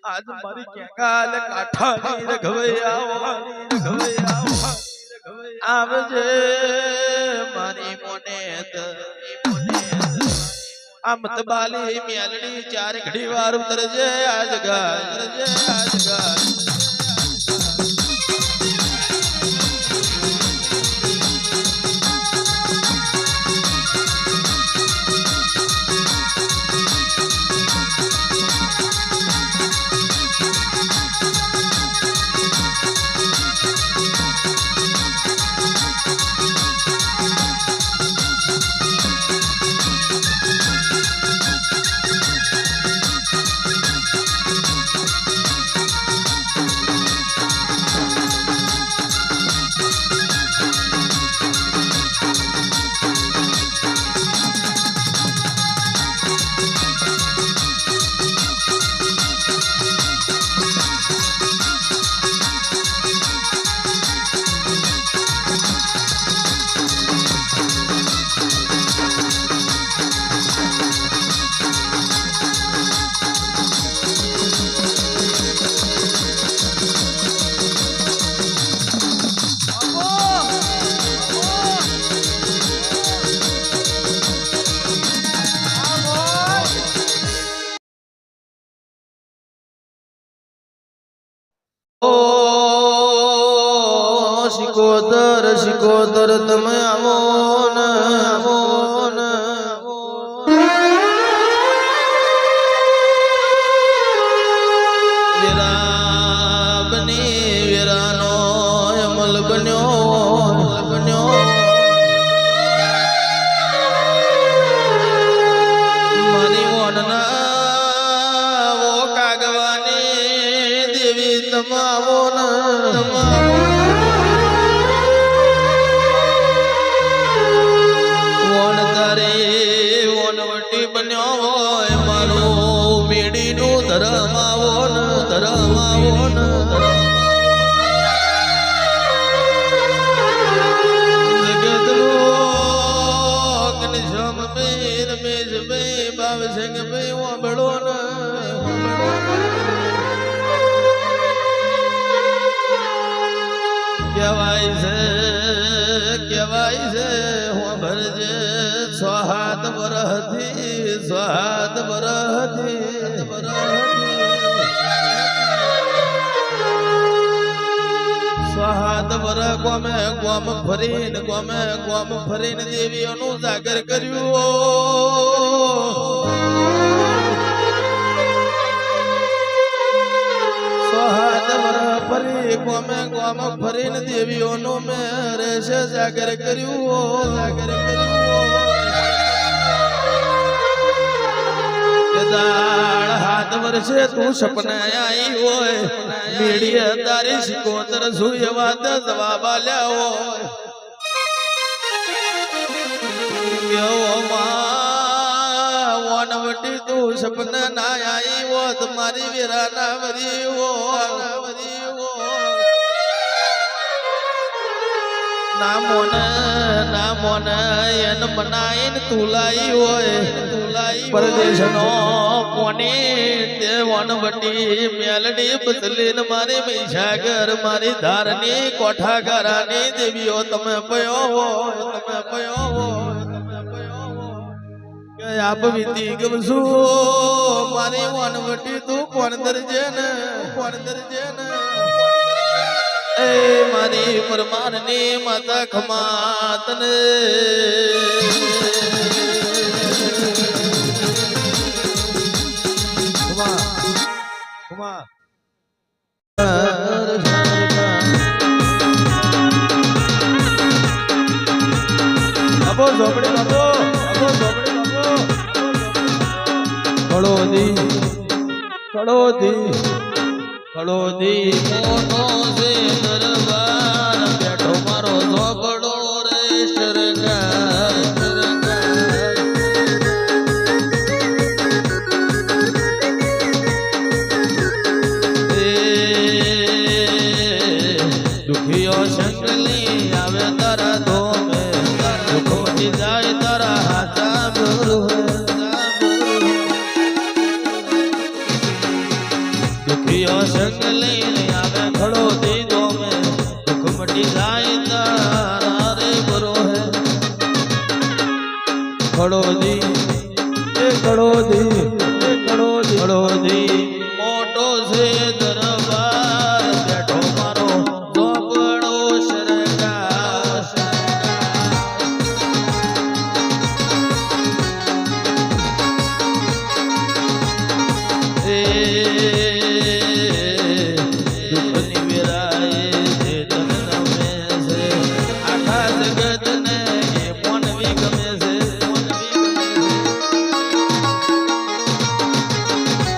આજ મારી કેકાલ કાઠાની રઘવૈયા આવજે મારી મોનેત આ મતબાલી મેલડી ચાર ઘડી વાર ઉતરજે આજ ગા શિકોદર તમે આવો ને વીરાબની વીરાનો અમલ બન્યો મારી મોનના વો કાગવાની દેવી તમાવો ને બન્યો હોય મારો મેડી નું ધર્મ આવો ને જગત ઘનશ્યામ ભાઈ રમેશ ભાઈ ભાવસિંહ ભાઈ વાંભળો ને કહેવાય છે વાંભળજે સ્વાહાત બરહથી સ્વાહાત બર ગોમ ફરીને દેવીઓનું જાગર કર્યું સ્વાહાત બર ફરી ગોમ ફરીને દેવીઓનું મેં રહેશે જાગર કર્યું દાળ હાથ વર્ષે તું સપના આવી હોય મીડિયા તારી શિકોતર સુય વાત જવાબ આલ્યા હોય વનવટી તું સપના ના આવી હોત મારી વેરા ના વરી ના મોન એન મનાઈન તુલાઈ હોય પરદેશ નો કોની તે વનવટી મેલડી બદલીને મારી મહીસાગર મારી ધારની કોઠાગારાની દેવીઓ તમે પયો કે આપ વીતી ગમશું મારી વનવટી તું કોણ દરજે ને એ મારી પરમારની માતા ખમાતને કળોદી મોનો છે દરબાર બેઠો મારો ઝોપડો રે સરકાર દુખિયો સંગલી આવે તારા ધોમે દુઃખ મટી જાય તારા હાથા દુખિયો સંગ લઈને આવે ખડો દીધો મેં દુઃખ મટી જાય તારા રે બરો હે ખડો દી એ ખડો દી એ ખડો દી ખડો દી મોટો છે દરબાર બેઠો મારો ચોપડો સરકાર દુઃખની વેરાએ જે તને નમે છે આખા જગતને એ મોનવી ગમે છે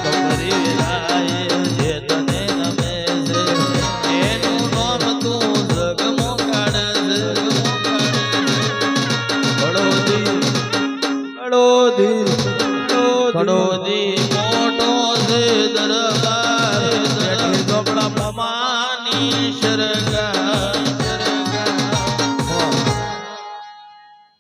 કમરી વેરાએ જે તને નમે છે એનું નામ તું જગમો કાઢે છે ખડોદી ખડોદી મોટો છે દરબાર બેઠી ચોપડા પમાની શર